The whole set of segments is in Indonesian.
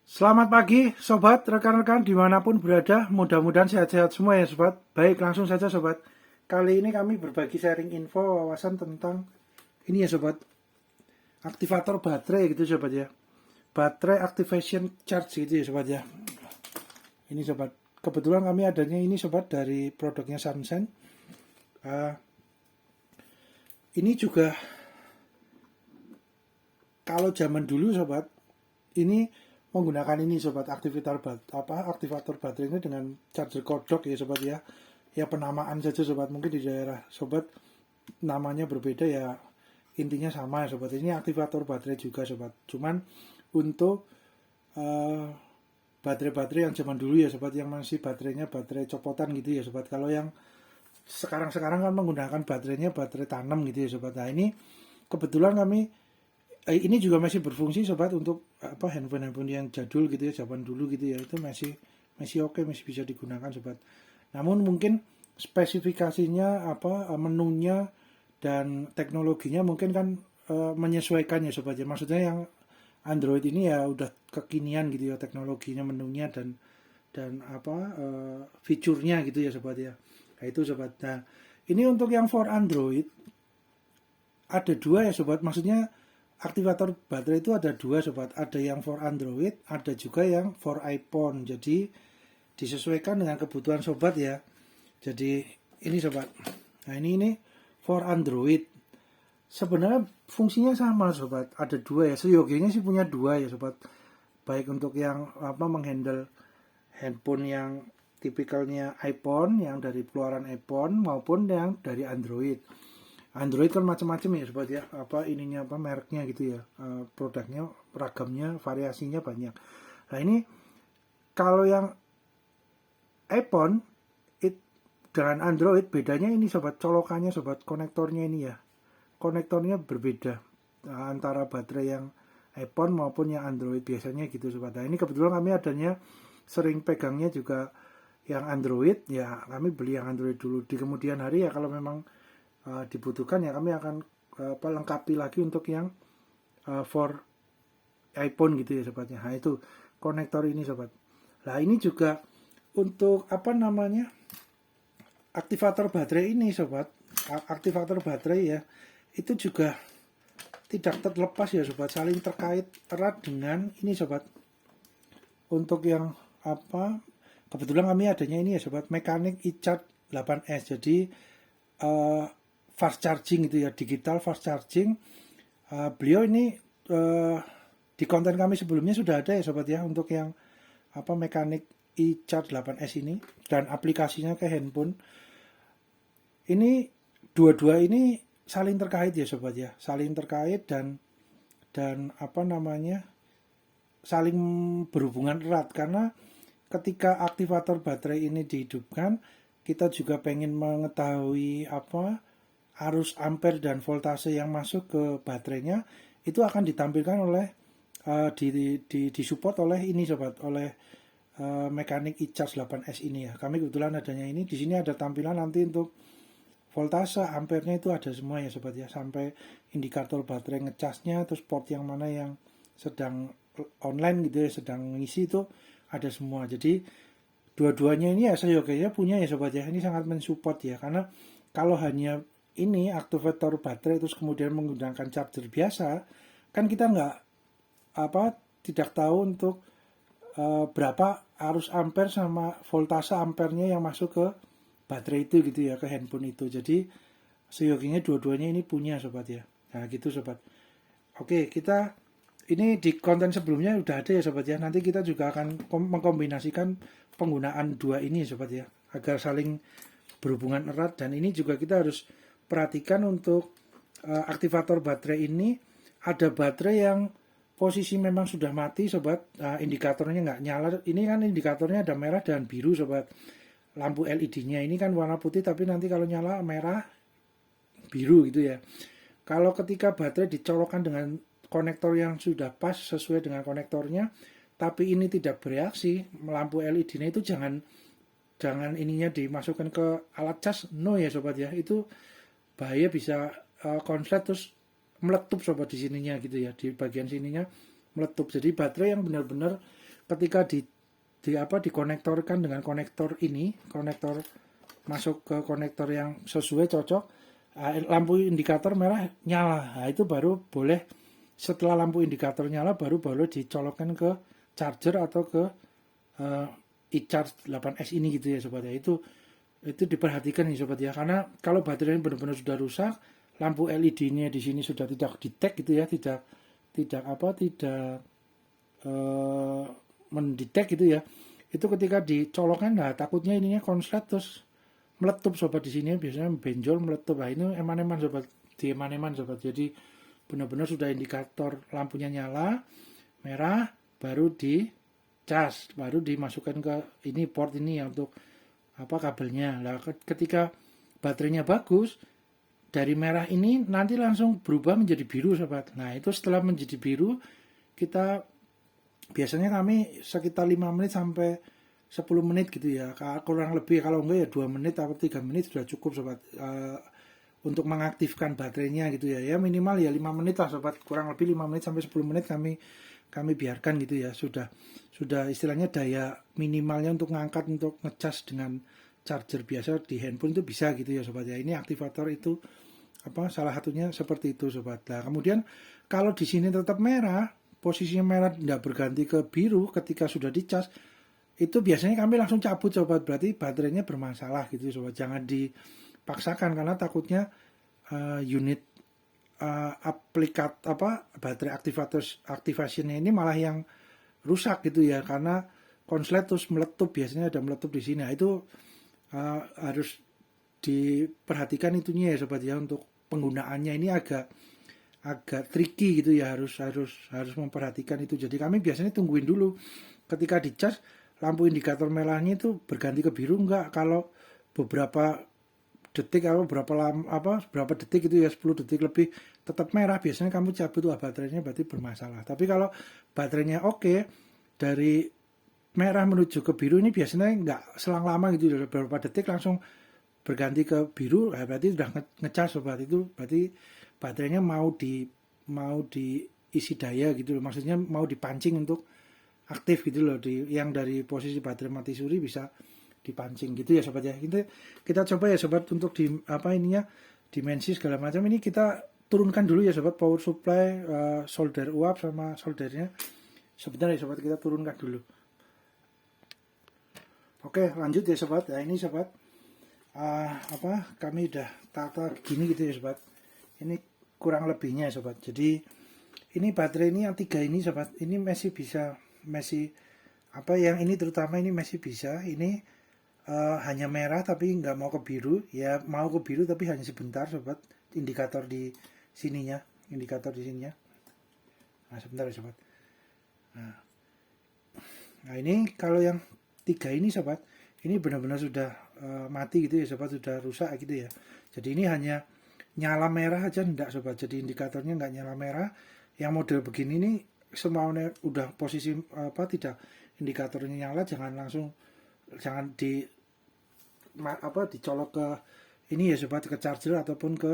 Selamat pagi sobat, rekan-rekan dimanapun berada, mudah-mudahan sehat-sehat semua ya sobat. Baik, langsung saja sobat. Kali ini kami berbagi sharing info wawasan tentang ini ya sobat, aktivator baterai gitu sobat ya. Baterai activation charge gitu ya sobat ya. Ini sobat, kebetulan kami adanya ini sobat dari produknya Sunsen. Ini juga kalau zaman dulu sobat, ini menggunakan ini sobat, aktivator baterai ini dengan charger kodok ya sobat ya. Ya penamaan saja sobat, mungkin di daerah sobat namanya berbeda ya, intinya sama ya sobat. Ini aktivator baterai juga sobat, cuman untuk uh, baterai-baterai yang zaman dulu ya sobat, yang masih baterainya baterai copotan gitu ya sobat. Kalau yang sekarang kan menggunakan baterainya baterai tanam gitu ya sobat. Nah ini kebetulan kami ini juga masih berfungsi sobat untuk handphone yang jadul gitu ya, zaman dulu gitu ya, itu masih masih oke, masih bisa digunakan sobat. Namun mungkin spesifikasinya menunya dan teknologinya mungkin kan menyesuaikan ya sobat ya. Maksudnya yang Android ini ya udah kekinian gitu ya, teknologinya, menunya dan fiturnya gitu ya sobat ya. Nah itu sobat. Nah ini untuk yang for Android ada dua ya sobat. Maksudnya aktivator baterai itu ada dua sobat. Ada yang for Android, ada juga yang for iPhone. Jadi disesuaikan dengan kebutuhan sobat ya. Jadi ini sobat. Nah ini for Android. Sebenarnya fungsinya sama sobat. Ada dua ya. Seyogianya sih punya dua ya sobat. Baik untuk yang menghandle handphone yang tipikalnya iPhone, yang dari keluaran iPhone maupun yang dari Android. Android kan macam-macam ya sobat ya, mereknya gitu ya, produknya, ragamnya, variasinya banyak. Nah ini kalau yang iPhone dengan Android bedanya ini sobat, colokannya sobat, konektornya ini ya, konektornya berbeda antara baterai yang iPhone maupun yang Android biasanya gitu sobat. Nah ini kebetulan kami adanya sering pegangnya juga yang Android ya, kami beli yang Android dulu. Di kemudian hari ya kalau memang dibutuhkan ya kami akan lengkapi lagi untuk yang for iPhone gitu ya sobatnya. Nah itu konektor ini sobat. Nah ini juga untuk aktivator baterai ini sobat, aktivator baterai ya itu juga tidak terlepas ya sobat, saling terkait erat dengan ini sobat. Untuk yang kebetulan kami adanya ini ya sobat, Mechanic eCharge 8S. Jadi fast charging gitu ya, digital fast charging. Beliau ini di konten kami sebelumnya sudah ada ya sobat ya, untuk yang Mechanic eCharge 8S ini dan aplikasinya ke handphone. Ini dua-dua ini saling terkait ya sobat ya, saling terkait dan saling berhubungan erat, karena ketika aktivator baterai ini dihidupkan, kita juga pengen mengetahui arus ampere dan voltase yang masuk ke baterainya. Itu akan ditampilkan oleh disupport oleh ini sobat, oleh Mechanic eCharge 8S ini ya. Kami kebetulan adanya ini. Di sini ada tampilan nanti untuk voltase, ampernya itu ada semua ya sobat ya, sampai indikator baterai ngecasnya, terus port yang mana yang sedang online gitu ya, sedang ngisi, itu ada semua. Jadi dua-duanya ini ya seyogianya punya ya sobat ya. Ini sangat mensupport ya, karena kalau hanya ini aktivator baterai terus kemudian menggunakan charger biasa, kan kita tidak tahu untuk berapa arus ampere sama voltase ampernya yang masuk ke baterai itu gitu ya, ke handphone itu. Jadi seyogianya dua-duanya ini punya sobat ya. Nah gitu sobat. Oke, kita ini di konten sebelumnya udah ada ya sobat ya. Nanti kita juga akan mengkombinasikan penggunaan dua ini sobat ya, agar saling berhubungan erat. Dan ini juga kita harus perhatikan untuk aktivator baterai ini. Ada baterai yang posisi memang sudah mati sobat, indikatornya nggak nyala. Ini kan indikatornya ada merah dan biru sobat. Lampu LED-nya ini kan warna putih, tapi nanti kalau nyala merah biru gitu ya. Kalau ketika baterai dicolokkan dengan konektor yang sudah pas sesuai dengan konektornya, tapi ini tidak bereaksi, lampu LED-nya itu jangan ininya dimasukkan ke alat cas, no ya sobat ya. Itu bahaya, bisa konslet terus meletup sobat di sininya gitu ya, di bagian sininya meletup. Jadi baterai yang benar-benar ketika dikonektorkan dengan konektor ini, konektor masuk ke konektor yang sesuai cocok, lampu indikator merah nyala. Nah, itu baru boleh, setelah lampu indikator nyala baru boleh dicolokkan ke charger atau ke e-charge 8S ini gitu ya sobat ya. Itu diperhatikan nih sobat ya, karena kalau baterainya benar-benar sudah rusak, lampu LED-nya di sini sudah tidak detect gitu ya, tidak mendetek gitu ya. Itu ketika dicolokkan, nah takutnya ininya konslet terus meletup sobat. Di sini biasanya benjol meletup. Nah, ini eman-eman sobat, di eman-eman sobat. Jadi benar-benar sudah indikator lampunya nyala merah, baru dicas, baru dimasukkan ke ini port ini ya, untuk kabelnya. Nah, ketika baterainya bagus, dari merah ini nanti langsung berubah menjadi biru sobat. Nah, itu setelah menjadi biru, kita biasanya kami sekitar 5 menit sampai 10 menit gitu ya, kurang lebih. Kalau enggak ya 2 menit atau 3 menit sudah cukup sobat, untuk mengaktifkan baterainya gitu ya. Ya minimal ya 5 menit lah sobat, kurang lebih 5 menit sampai 10 menit kami biarkan gitu ya. Sudah istilahnya daya minimalnya untuk ngangkat, untuk ngecas dengan charger biasa di handphone itu bisa gitu ya sobat ya. Ini aktivator itu salah satunya seperti itu sobat. Nah, kemudian kalau di sini tetap merah, posisinya merah tidak berganti ke biru ketika sudah dicas, itu biasanya kami langsung cabut sobat, berarti baterainya bermasalah gitu sobat. Jangan dipaksakan, karena takutnya unit baterai aktivasinya ini malah yang rusak gitu ya, karena konslet terus meletup, biasanya ada meletup di sini. Nah, itu harus diperhatikan itunya ya sobat ya. Untuk penggunaannya ini agak tricky gitu ya, harus memperhatikan itu. Jadi kami biasanya tungguin dulu ketika dicas, lampu indikator merahnya itu berganti ke biru enggak. Kalau beberapa detik berapa detik itu ya, 10 detik lebih tetap merah, biasanya kamu cabut, baterainya berarti bermasalah. Tapi kalau baterainya oke, dari merah menuju ke biru ini biasanya enggak selang lama gitu, beberapa detik langsung berganti ke biru, berarti sudah ngecas sobat. Itu berarti baterainya mau diisi daya gitu loh, maksudnya mau dipancing untuk aktif gitu loh, yang dari posisi baterai mati suri bisa dipancing gitu ya sobat ya. Kita coba ya sobat, untuk dimensi segala macam ini kita turunkan dulu ya sobat, power supply, solder uap sama soldernya. Sebentar ya sobat, kita turunkan dulu. Oke, lanjut ya sobat. Nah, ini sobat, kami udah tata gini gitu ya sobat. Ini kurang lebihnya ya sobat. Jadi ini baterai ini yang 3 ini sobat, ini masih yang ini terutama ini masih bisa. Ini hanya merah tapi nggak mau ke biru ya, mau ke biru tapi hanya sebentar sobat, indikator di sininya. Nah, sebentar ya sobat. Nah, ini kalau yang 3 ini sobat, ini benar-benar sudah mati gitu ya sobat, sudah rusak gitu ya. Jadi ini hanya nyala merah aja enggak sobat, jadi indikatornya enggak nyala merah. Yang model begini ini semuanya udah posisi tidak, indikatornya nyala, jangan dicolok ke ini ya sobat, ke charger ataupun ke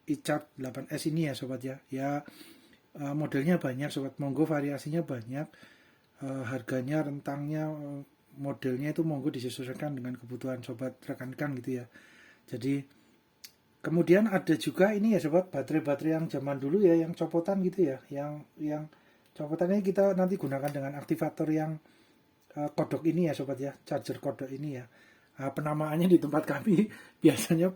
e-charge 8S ini ya sobat ya. Ya modelnya banyak sobat, monggo variasinya banyak, harganya, rentangnya, modelnya itu monggo disesuaikan dengan kebutuhan sobat rekan-rekan gitu ya. Jadi kemudian ada juga ini ya sobat, baterai-baterai yang zaman dulu ya, yang copotan gitu ya, yang copotannya kita nanti gunakan dengan aktivator yang kodok ini ya sobat ya, charger kodok ini ya. Penamaannya di tempat kami biasanya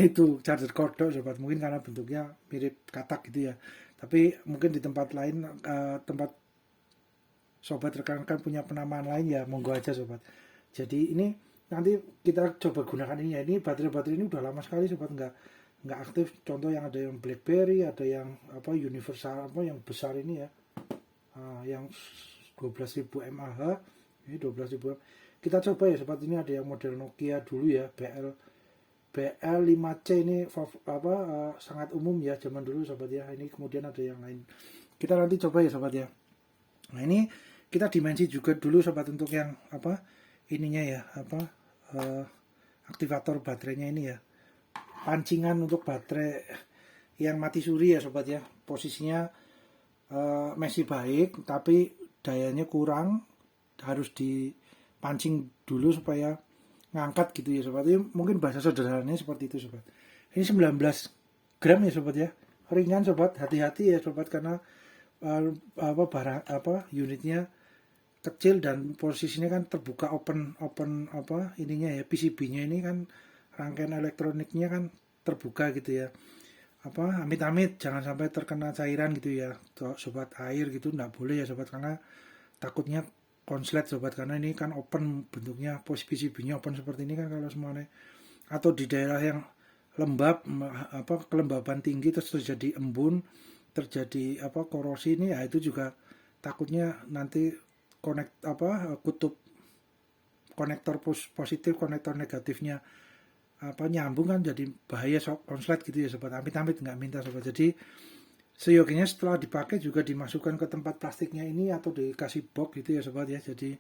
itu charger kodok sobat, mungkin karena bentuknya mirip katak gitu ya. Tapi mungkin di tempat lain, tempat sobat rekan-rekan punya penamaan lain ya, monggo aja sobat. Jadi ini nanti kita coba gunakan ini ya. Ini baterai-baterai ini udah lama sekali sobat nggak aktif. Contoh yang ada yang BlackBerry, ada yang universal yang besar ini ya, yang 12.000 mAh, ini 12.000 mAh. Kita coba ya sobat, ini ada yang model Nokia dulu ya, BL5C ini sangat umum ya zaman dulu sobat ya. Ini kemudian ada yang lain, kita nanti coba ya sobat ya. Nah, ini kita dimensi juga dulu sobat untuk yang ininya ya, aktivator baterainya ini ya, pancingan untuk baterai yang mati suri ya sobat ya. Posisinya masih baik tapi dayanya kurang, harus dipancing dulu supaya ngangkat gitu ya sobat. Ini mungkin bahasa sederhananya seperti itu sobat. Ini 19 gram ya sobat ya, ringan sobat, hati-hati ya sobat karena unitnya kecil dan posisinya kan terbuka open open ininya ya, PCB-nya ini kan rangkaian elektroniknya kan terbuka gitu ya. Amit-amit jangan sampai terkena cairan gitu ya sobat, air gitu nggak boleh ya sobat, karena takutnya konslet sobat, karena ini kan open bentuknya, PCB-nya open seperti ini kan kalau semuanya, atau di daerah yang lembab kelembaban tinggi terus terjadi embun, terjadi korosi ini ya, itu juga takutnya nanti kutub konektor positif konektor negatifnya nyambung kan, jadi bahaya konslet gitu ya sobat. Amit-amit nggak minta sobat. Jadi seyogianya setelah dipakai juga dimasukkan ke tempat plastiknya ini atau dikasih box gitu ya sobat ya, jadi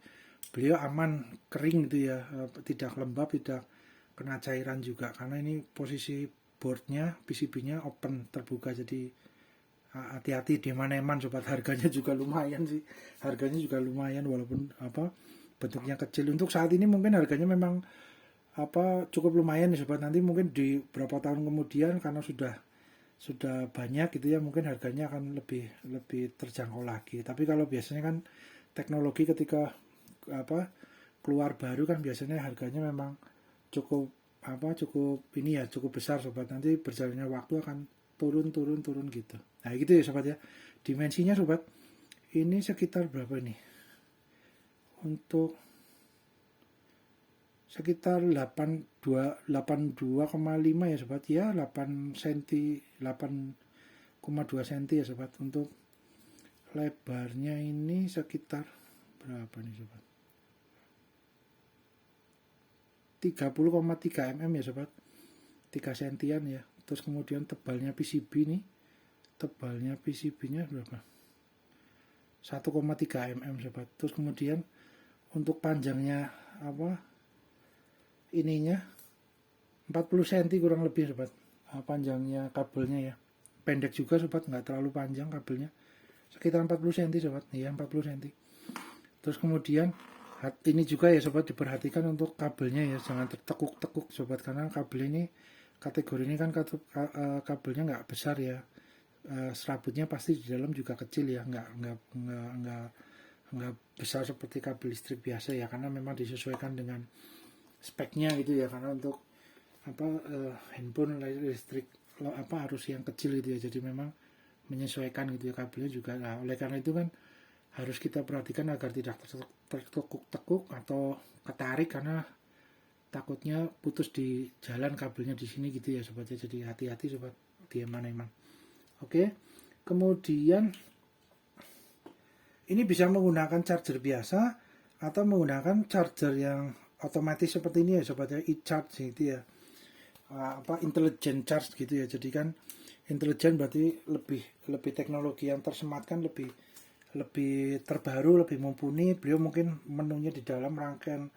beliau aman kering gitu ya, tidak lembab, tidak kena cairan juga, karena ini posisi boardnya PCB-nya open terbuka, jadi hati-hati di mana-mana sobat. Harganya juga lumayan sih, harganya juga lumayan walaupun bentuknya kecil. Untuk saat ini mungkin harganya memang cukup lumayan nih sobat. Nanti mungkin di beberapa tahun kemudian karena sudah banyak gitu ya, mungkin harganya akan lebih terjangkau lagi. Tapi kalau biasanya kan teknologi ketika keluar baru kan biasanya harganya memang cukup ini ya, cukup besar sobat. Nanti berjalannya waktu akan turun gitu. Nah gitu ya sobat ya. Dimensinya sobat, ini sekitar berapa ini? Untuk sekitar 82,5 ya sobat ya, 8 cm 8,2 cm ya sobat. Untuk lebarnya ini sekitar berapa nih sobat, 30,3 mm ya sobat, 3 sentian ya. Terus kemudian tebalnya PCB nih, tebalnya PCB-nya berapa, 1,3 mm sobat. Terus kemudian untuk panjangnya ininya 40 cm kurang lebih sobat, panjangnya kabelnya ya. Pendek juga sobat, nggak terlalu panjang kabelnya, sekitar 40 cm sobat ya, 40 cm. Terus kemudian ini juga ya sobat, diperhatikan untuk kabelnya ya, jangan tertekuk-tekuk sobat, karena kabel ini kategori ini kan kabelnya nggak besar ya, serabutnya pasti di dalam juga kecil ya, nggak besar seperti kabel listrik biasa ya, karena memang disesuaikan dengan speknya gitu ya, karena untuk handphone listrik harus yang kecil gitu ya, jadi memang menyesuaikan gitu ya kabelnya juga. Nah oleh karena itu kan harus kita perhatikan agar tidak tertekuk-tekuk atau ketarik, karena takutnya putus di jalan kabelnya di sini gitu ya sobat ya. Jadi hati-hati sobat di mana emang. Oke, kemudian ini bisa menggunakan charger biasa atau menggunakan charger yang otomatis seperti ini ya sobat ya, e-charge gitu ya, intelligent charge gitu ya. Jadi kan intelligent berarti lebih teknologi yang tersematkan, lebih terbaru, lebih mumpuni. Beliau mungkin menunya di dalam rangkaian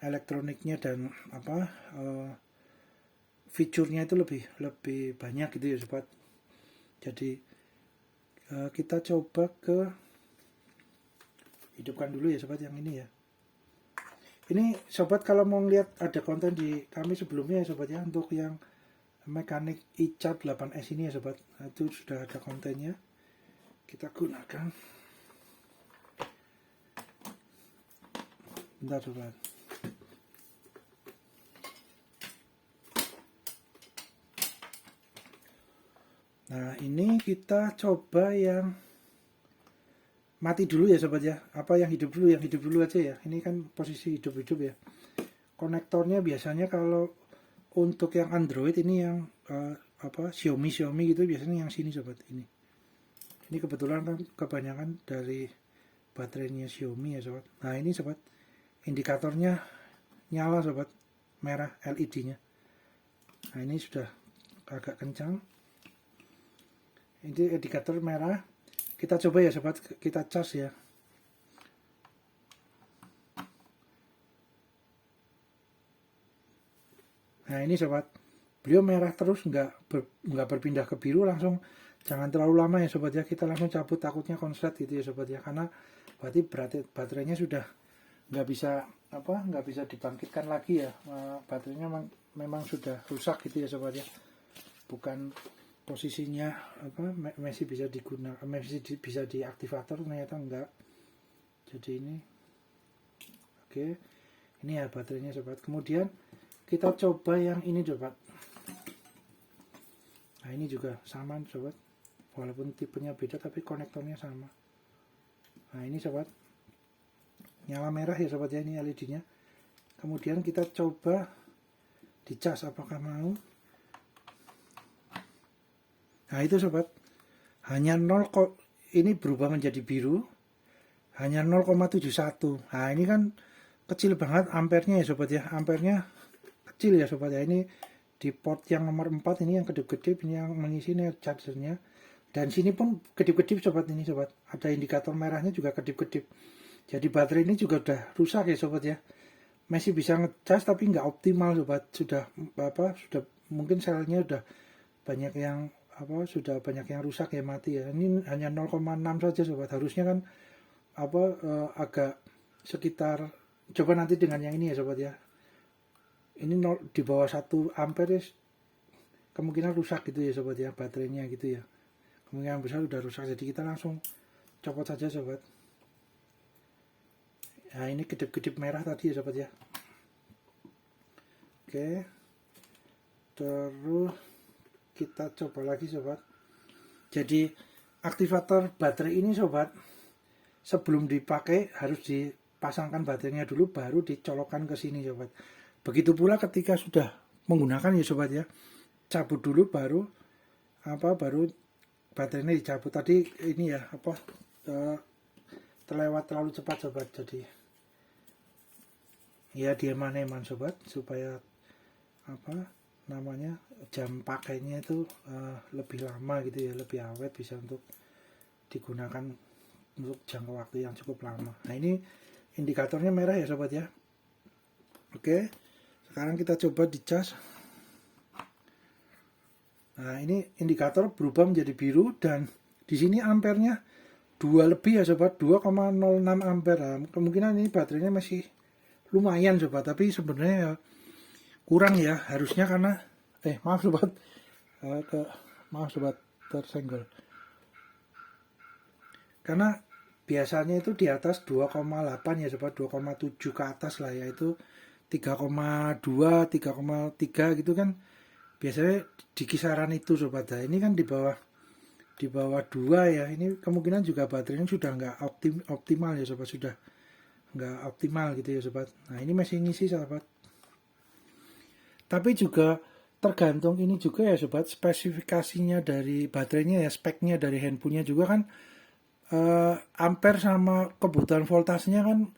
elektroniknya dan fiturnya itu lebih banyak gitu ya sobat. Jadi kita coba ke hidupkan dulu ya sobat yang ini ya. Ini sobat kalau mau lihat ada konten di kami sebelumnya ya sobat ya, untuk yang mekanik e-charge 8S ini ya sobat, itu sudah ada kontennya, kita gunakan. Bentar sobat. Nah ini kita coba yang mati dulu ya sobat ya, yang hidup dulu aja ya. Ini kan posisi hidup ya. Konektornya biasanya kalau untuk yang Android ini yang Xiaomi gitu biasanya yang sini sobat. Ini kebetulan kan kebanyakan dari baterainya Xiaomi ya sobat. Nah ini sobat, indikatornya nyala sobat, merah LED-nya. Nah ini sudah agak kencang, ini indikator merah. Kita coba ya sobat, kita cas ya. Nah ini sobat, beliau merah terus, nggak berpindah ke biru, langsung jangan terlalu lama ya sobat ya, kita langsung cabut takutnya konslet gitu ya sobat ya, karena berarti baterainya sudah nggak bisa dibangkitkan lagi ya. Baterainya memang sudah rusak gitu ya sobat ya, bukan posisinya masih bisa digunakan, masih bisa diaktivator, ternyata enggak. Jadi ini oke, ini ya baterainya sobat. Kemudian kita coba yang ini sobat. Nah ini juga sama sobat, walaupun tipenya beda tapi konektornya sama. Nah ini sobat, nyala merah ya sobat ya, ini LED-nya. Kemudian kita coba dicas, apakah mau. Nah itu sobat, hanya 0 kok, ini berubah menjadi biru, hanya 0,71. Nah ini kan kecil banget ampernya ya sobat ya, ampernya kecil ya sobat ya. Ini di port yang nomor 4 ini yang kedip-kedip, ini yang mengisi ini chargernya. Dan sini pun kedip-kedip sobat, ini sobat, ada indikator merahnya juga kedip-kedip. Jadi baterai ini juga udah rusak ya sobat ya, masih bisa ngecas tapi nggak optimal sobat. Sudah mungkin selnya udah banyak yang sudah banyak yang rusak ya, mati ya. Ini hanya 0,6 saja sobat, harusnya kan agak sekitar, coba nanti dengan yang ini ya sobat ya, ini di bawah 1 ampere kemungkinan rusak gitu ya sobat ya, baterainya gitu ya, kemungkinan besar udah rusak. Jadi kita langsung copot saja sobat. Nah ini kedip-kedip merah tadi ya sobat ya. Oke, terus kita coba lagi sobat. Jadi aktivator baterai ini sobat, sebelum dipakai harus dipasangkan baterainya dulu, baru dicolokkan ke sini sobat. Begitu pula ketika sudah menggunakan ya sobat ya, cabut dulu baru baterainya dicabut. Tadi ini ya terlewat terlalu cepat sobat, jadi ya dieman-eman sobat, supaya jam pakainya itu lebih lama gitu ya, lebih awet, bisa untuk digunakan untuk jangka waktu yang cukup lama. Nah ini indikatornya merah ya sobat ya. Oke, sekarang kita coba dicas. Nah ini indikator berubah menjadi biru, dan di sini ampernya 2 lebih ya sobat, 2,06 ampere. Nah, kemungkinan ini baterainya masih lumayan sobat, tapi sebenarnya ya kurang ya harusnya, karena maaf sobat tersenggol, karena biasanya itu di atas 2,8 ya sobat, 2,7 ke atas lah ya, itu 3,2 3,3 gitu kan biasanya di kisaran itu sobat. Nah, ini kan di bawah 2 ya, ini kemungkinan juga baterainya sudah nggak optimal ya sobat, sudah nggak optimal gitu ya sobat. Nah ini masih ngisi sobat, tapi juga tergantung ini juga ya sobat, spesifikasinya dari baterainya ya, speknya dari handphonenya juga kan, ampere sama kebutuhan voltasenya kan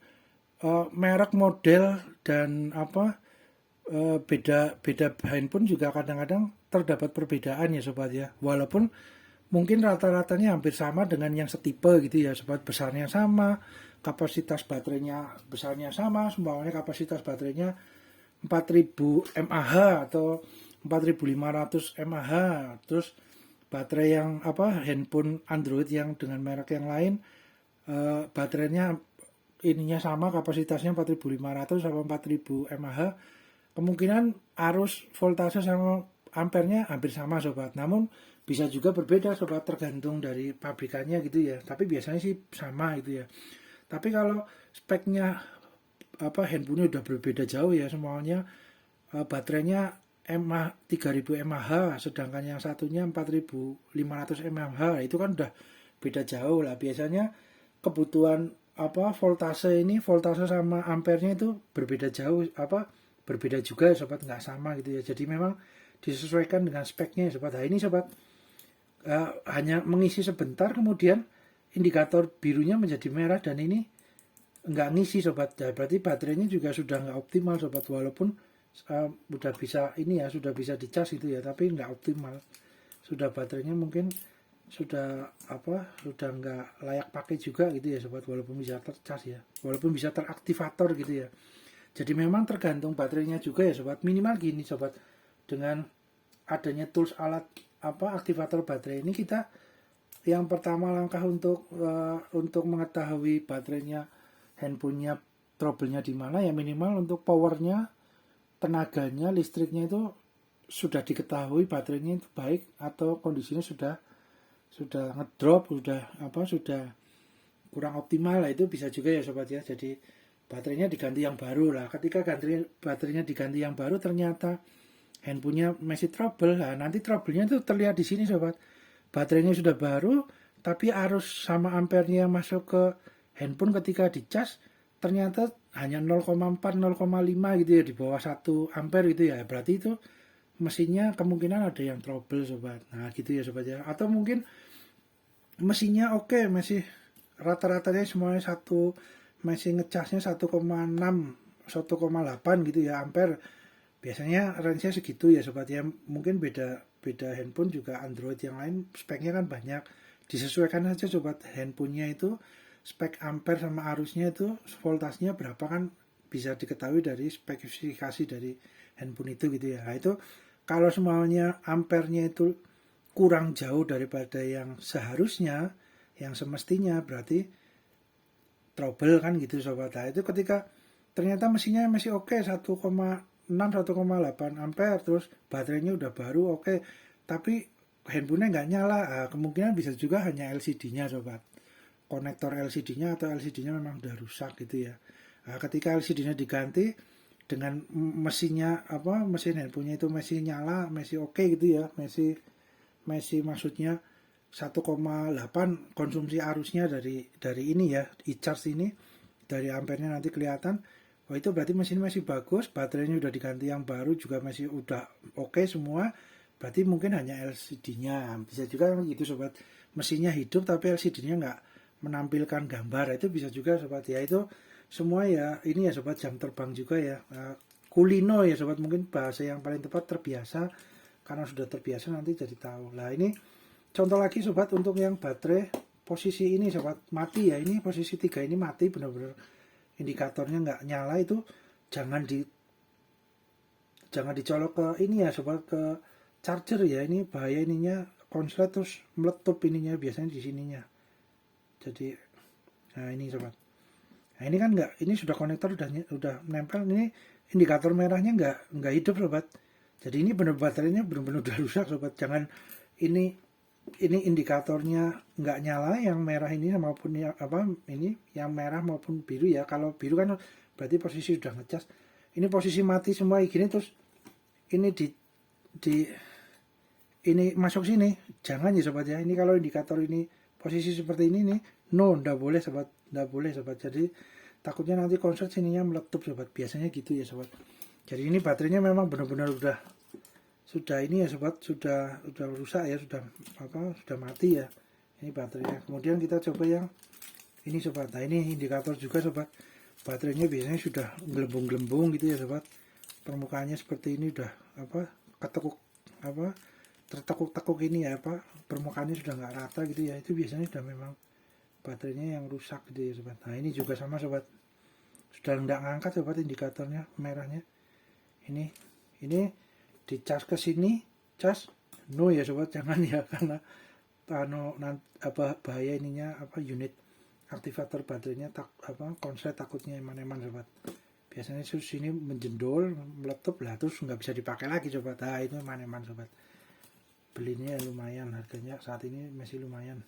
merek, model, dan beda handphone juga kadang-kadang terdapat perbedaan ya sobat ya, walaupun mungkin rata-ratanya hampir sama dengan yang setipe gitu ya sobat, besarnya sama, kapasitas baterainya besarnya sama, semuanya kapasitas baterainya 4000 mAh atau 4500 mAh. Terus baterai yang handphone Android yang dengan merek yang lain, baterainya ininya sama, kapasitasnya 4500 sama 4000 mAh. Kemungkinan arus voltase sama ampernya hampir sama sobat, namun bisa juga berbeda sobat, tergantung dari pabrikannya gitu ya, tapi biasanya sih sama gitu ya. Tapi kalau speknya handphonenya udah berbeda jauh ya semuanya, baterainya 3000 mAh, sedangkan yang satunya 4500 mAh, itu kan udah beda jauh lah. Biasanya kebutuhan voltase sama ampernya itu berbeda jauh, berbeda juga sobat, nggak sama gitu ya. Jadi memang disesuaikan dengan speknya sobat. Nah ini sobat, hanya mengisi sebentar kemudian indikator birunya menjadi merah, dan ini nggak ngisi sobat. Ya, berarti baterainya juga sudah nggak optimal sobat, walaupun sudah bisa dicas gitu ya, tapi nggak optimal. Sudah baterainya mungkin sudah nggak layak pakai juga gitu ya sobat, walaupun bisa tercas ya, walaupun bisa teraktivator gitu ya. Jadi memang tergantung baterainya juga ya sobat. Minimal gini sobat, dengan adanya tools alat aktivator baterai ini, kita yang pertama langkah untuk mengetahui baterainya handphonenya trouble-nya di mana ya, minimal untuk powernya, tenaganya, listriknya itu sudah diketahui baterainya itu baik atau kondisinya sudah ngedrop, sudah kurang optimal lah. Itu bisa juga ya sobat ya. Jadi baterainya diganti yang baru lah. Ketika baterainya diganti yang baru ternyata handphonenya masih trouble, nah nanti trouble-nya itu terlihat di sini sobat. Baterainya sudah baru tapi arus sama ampernya yang masuk ke handphone ketika dicas ternyata hanya 0,4 0,5 gitu ya, di bawah 1 ampere gitu ya. Berarti itu mesinnya kemungkinan ada yang trouble sobat. Nah gitu ya sobat ya. Atau mungkin mesinnya oke, masih rata-ratanya semuanya masih ngecasnya 1,6 1,8 gitu ya ampere. Biasanya range-nya segitu ya sobat ya. Mungkin beda handphone juga Android yang lain speknya kan banyak. Disesuaikan saja sobat, handphonenya itu spek ampere sama arusnya itu voltasenya berapa kan bisa diketahui dari spesifikasi dari handphone itu gitu ya. Nah itu kalau semuanya ampernya itu kurang jauh daripada yang seharusnya, yang semestinya, berarti trouble kan gitu sobat. Nah itu ketika ternyata mesinnya masih oke, 1,6 1,8 ampere, terus baterainya udah baru oke, tapi handphonenya nggak nyala, kemungkinan bisa juga hanya LCD-nya sobat, konektor LCD-nya atau LCD-nya memang udah rusak gitu ya. Nah, ketika LCD-nya diganti dengan mesin handphonenya itu masih nyala, masih oke gitu ya, masih maksudnya 1,8 konsumsi arusnya dari ini ya, e-charge ini, dari ampernya nanti kelihatan. Oh itu berarti mesin masih bagus, baterainya udah diganti yang baru juga masih udah oke semua. Berarti mungkin hanya LCD-nya. Bisa juga gitu sobat, mesinnya hidup tapi LCD-nya nggak menampilkan gambar. Itu bisa juga sobat ya. Itu semua ya, ini ya sobat, jam terbang juga ya. Kulino ya sobat, mungkin bahasa yang paling tepat, terbiasa. Karena sudah terbiasa nanti jadi tahu. Nah ini contoh lagi sobat untuk yang baterai posisi ini sobat mati ya. Ini posisi 3 ini mati, benar-benar indikatornya nggak nyala. Itu jangan dicolok ke ini ya sobat, ke charger ya. Ini bahaya, ininya konslet terus meletup ininya biasanya di sininya. Jadi nah ini sobat, nah ini kan nggak, ini sudah konektor udah nempel, ini indikator merahnya nggak hidup sobat. Jadi ini benar baterainya benar-benar udah rusak sobat. Jangan ini indikatornya nggak nyala yang merah ini maupun ini yang merah maupun biru ya. Kalau biru kan berarti posisi sudah ngecas. Ini posisi mati semua gini, terus ini ini masuk sini, jangan ya sobat ya. Ini kalau indikator ini posisi seperti ini nih, nggak boleh sobat. Jadi takutnya nanti konslet sininya meletup sobat. Biasanya gitu ya sobat. Jadi ini baterainya memang benar-benar sudah ini ya sobat, sudah rusak ya, sudah mati ya ini baterainya. Kemudian kita coba yang ini sobat. Nah ini indikator juga sobat, baterainya biasanya sudah gelembung-gelembung gitu ya sobat, permukaannya seperti ini, udah tertekuk-tekuk ini ya, permukaannya sudah nggak rata gitu ya. Itu biasanya sudah memang baterainya yang rusak gitu ya sobat. Nah ini juga sama sobat, sudah nggak ngangkat sobat indikatornya merahnya. Ini dicas ke sini, cas no ya sobat, jangan ya, karena bahaya ininya unit aktivator baterainya konslet takutnya eman-eman sobat. Biasanya sini menjendol, meletup lah, terus nggak bisa dipakai lagi sobat. Nah itu eman-eman sobat. Belinya lumayan, harganya saat ini masih lumayan.